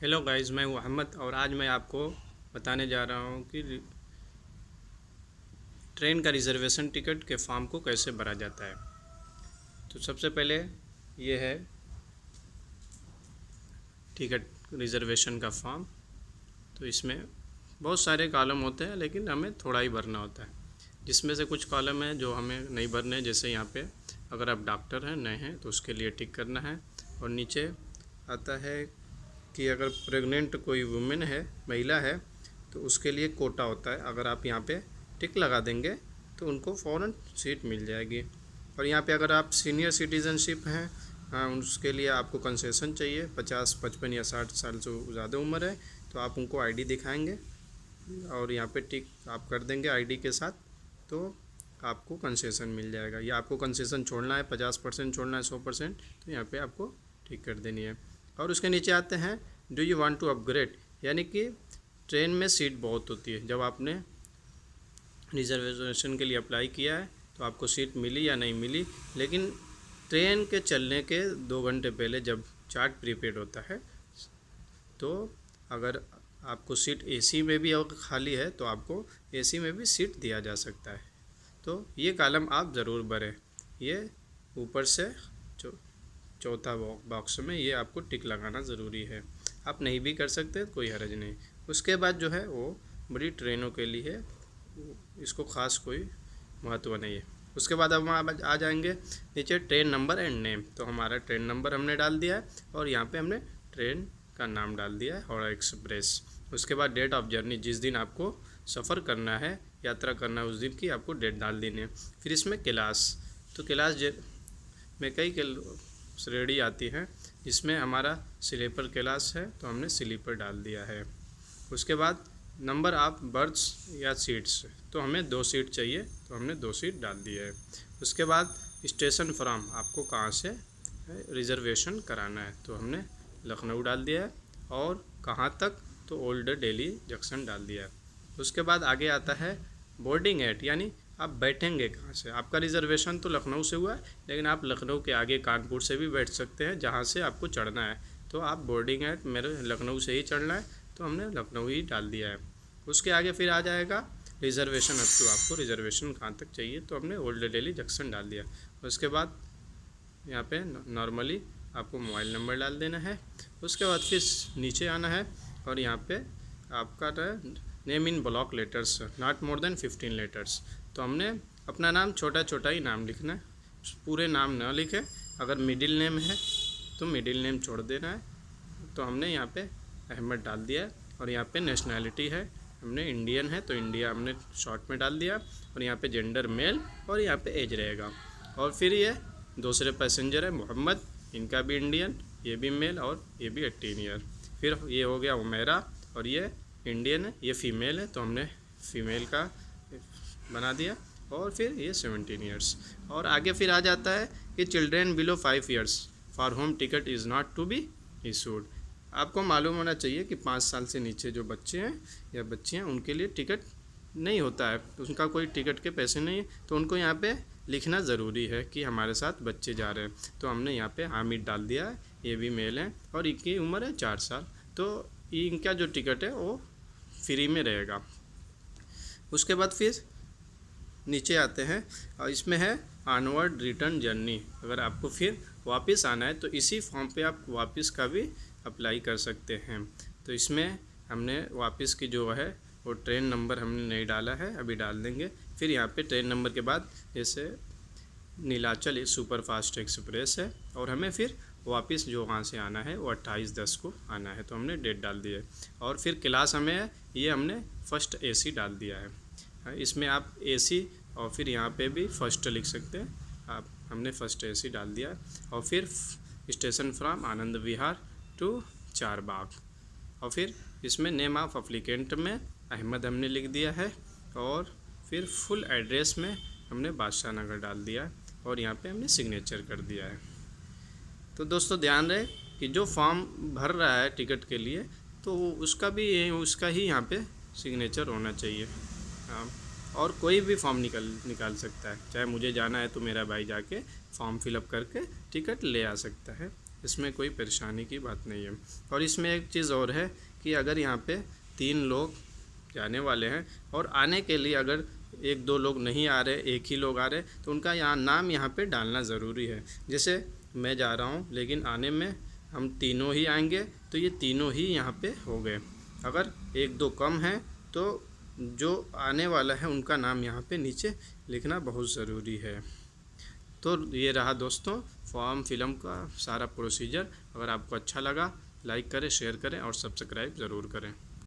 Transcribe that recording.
Hello guys, मैं हूं अहमद और आज मैं आपको बताने जा रहा हूं कि ट्रेन का रिज़र्वेशन टिकट के फॉर्म को कैसे भरा जाता है। तो सबसे पहले ये है टिकट रिज़र्वेशन का फॉर्म। तो इसमें बहुत सारे कॉलम होते हैं लेकिन हमें थोड़ा ही भरना होता है, जिसमें से कुछ कॉलम है जो हमें नहीं भरने। जैसे यहाँ पे अगर आप डॉक्टर हैं नए हैं तो उसके लिए टिक करना है। और नीचे आता है कि अगर प्रेग्नेंट कोई वुमेन है, महिला है, तो उसके लिए कोटा होता है। अगर आप यहाँ पे टिक लगा देंगे तो उनको फ़ौरन सीट मिल जाएगी। और यहाँ पे अगर आप सीनियर सिटीज़नशिप हैं, हाँ, उसके लिए आपको कंसेशन चाहिए। 50, 55 या 60 साल से ज़्यादा उम्र है तो आप उनको आईडी दिखाएंगे और यहाँ पे टिक आप कर देंगे आईडी के साथ, तो आपको कंसेशन मिल जाएगा। या आपको कंसेशन छोड़ना है, 50% छोड़ना है, 100%, तो यहाँ पे आपको टिक कर देनी है। और उसके नीचे आते हैं do you want to upgrade, यानी कि ट्रेन में सीट बहुत होती है। जब आपने रिजर्वेशन के लिए अप्लाई किया है तो आपको सीट मिली या नहीं मिली, लेकिन ट्रेन के चलने के 2 घंटे पहले जब चार्ट प्रीपेड होता है तो अगर आपको सीट एसी में भी अगर खाली है तो आपको एसी में भी सीट दिया जा सकता है। तो ये कॉलम आप ज़रूर भरें। ये ऊपर से चौथा बॉक्स में ये आपको टिक लगाना ज़रूरी है। आप नहीं भी कर सकते, कोई हर्ज नहीं। उसके बाद जो है वो बड़ी ट्रेनों के लिए इसको ख़ास कोई महत्व नहीं है। उसके बाद अब हम आ जाएंगे नीचे ट्रेन नंबर एंड नेम। तो हमारा ट्रेन नंबर हमने डाल दिया है और यहाँ पे हमने ट्रेन का नाम डाल दिया है, हावड़ा एक्सप्रेस। उसके बाद डेट ऑफ जर्नी, जिस दिन आपको सफ़र करना है, यात्रा करना है, उस दिन की आपको डेट डाल देनी है। फिर इसमें क्लास, तो क्लास में कई श्रेणी आती है, जिसमें हमारा स्लीपर क्लास है तो हमने स्लीपर डाल दिया है। उसके बाद नंबर ऑफ बर्थ्स या सीट्स, तो हमें 2 सीट चाहिए तो हमने 2 सीट डाल दिया है। उसके बाद स्टेशन फ्रॉम, आपको कहाँ से रिज़र्वेशन कराना है, तो हमने लखनऊ डाल दिया है। और कहाँ तक, तो ओल्ड दिल्ली जंक्शन डाल दिया है। उसके बाद आगे आता है बोर्डिंग एट, यानी आप बैठेंगे कहाँ से। आपका रिज़र्वेशन तो लखनऊ से हुआ है, लेकिन आप लखनऊ के आगे कानपुर से भी बैठ सकते हैं जहाँ से आपको चढ़ना है। तो आप बोर्डिंग एट मेरे लखनऊ से ही चढ़ना है तो हमने लखनऊ ही डाल दिया है। उसके आगे फिर आ जाएगा रिज़र्वेशन अप टू, आपको रिज़र्वेशन कहाँ तक चाहिए, तो हमने ओल्ड दिल्ली जंक्शन डाल दिया। उसके बाद यहाँ पे नॉर्मली आपको मोबाइल नंबर डाल देना है। उसके बाद फिर नीचे आना है और यहाँ पे आपका name in block letters, not more than 15 letters. तो हमने अपना नाम छोटा छोटा ही नाम लिखना है, पूरे नाम ना लिखें। अगर मिडिल नेम है तो मिडिल नेम छोड़ देना है। तो हमने यहाँ पे अहमद डाल दिया है। और यहाँ पे नेशनैलिटी है, हमने इंडियन है तो इंडिया हमने शॉर्ट में डाल दिया। और यहाँ पे जेंडर मेल और यहाँ पे एज रहेगा। और फिर ये दूसरे पैसेंजर है मोहम्मद, इनका भी इंडियन, ये भी मेल और ये भी 18 ईयर। फिर ये हो गया उमेरा और ये इंडियन है, ये फ़ीमेल है तो हमने फ़ीमेल का बना दिया। और फिर ये 17 ईयर्स। और आगे फिर आ जाता है कि children below 5 years for whom ticket is not to be issued. आपको मालूम होना चाहिए कि 5 साल से नीचे जो बच्चे हैं या बच्चियाँ, उनके लिए टिकट नहीं होता है, उनका कोई टिकट के पैसे नहीं है। तो उनको यहाँ पे लिखना ज़रूरी है कि हमारे साथ बच्चे जा रहे हैं। तो हमने यहाँ पे हामिद डाल दिया है, ये भी मेल है और इनकी उम्र है 4 साल। तो इनका जो टिकट है वो फ्री में रहेगा। उसके बाद फिर नीचे आते हैं और इसमें है ऑनवर्ड रिटर्न जर्नी। अगर आपको फिर वापस आना है तो इसी फॉर्म पे आप वापस का भी अप्लाई कर सकते हैं। तो इसमें हमने वापस की जो है वो ट्रेन नंबर हमने नहीं डाला है, अभी डाल देंगे। फिर यहाँ पे ट्रेन नंबर के बाद जैसे नीलाचल सुपरफास्ट एक्सप्रेस है और हमें फिर वापस जो वहाँ से आना है वो 28/10 को आना है, तो हमने डेट डाल दी है। और फिर क्लास हमें ये हमने फर्स्ट एसी डाल दिया है। इसमें आप एसी और फिर यहाँ पे भी फर्स्ट लिख सकते हैं आप, हमने फर्स्ट एसी डाल दिया है। और फिर station from Anand Vihar to Charbagh. और फिर इसमें नेम ऑफ अप्लीकेंट में अहमद हमने लिख दिया है। और फिर फुल एड्रेस में हमने बादशाह नगर डाल दिया और यहाँ पे हमने सिग्नेचर कर दिया है। तो दोस्तों ध्यान रहे कि जो फॉर्म भर रहा है टिकट के लिए तो उसका ही यहाँ पे सिग्नेचर होना चाहिए। हाँ, और कोई भी फॉर्म निकाल सकता है, चाहे मुझे जाना है तो मेरा भाई जाके फॉर्म फिलअप करके टिकट ले आ सकता है। इसमें कोई परेशानी की बात नहीं है। और इसमें एक चीज़ और है कि अगर यहाँ पे 3 लोग जाने वाले हैं और आने के लिए अगर 1-2 लोग नहीं आ रहे, एक ही लोग आ रहे, तो उनका नाम यहाँ पे डालना ज़रूरी है। जैसे मैं जा रहा हूँ लेकिन आने में हम तीनों ही आएंगे, तो ये तीनों ही यहाँ पे हो गए। अगर 1-2 कम हैं तो जो आने वाला है उनका नाम यहाँ पे नीचे लिखना बहुत ज़रूरी है। तो ये रहा दोस्तों फॉर्म फिलअप का सारा प्रोसीजर। अगर आपको अच्छा लगा लाइक करें, शेयर करें और सब्सक्राइब ज़रूर करें।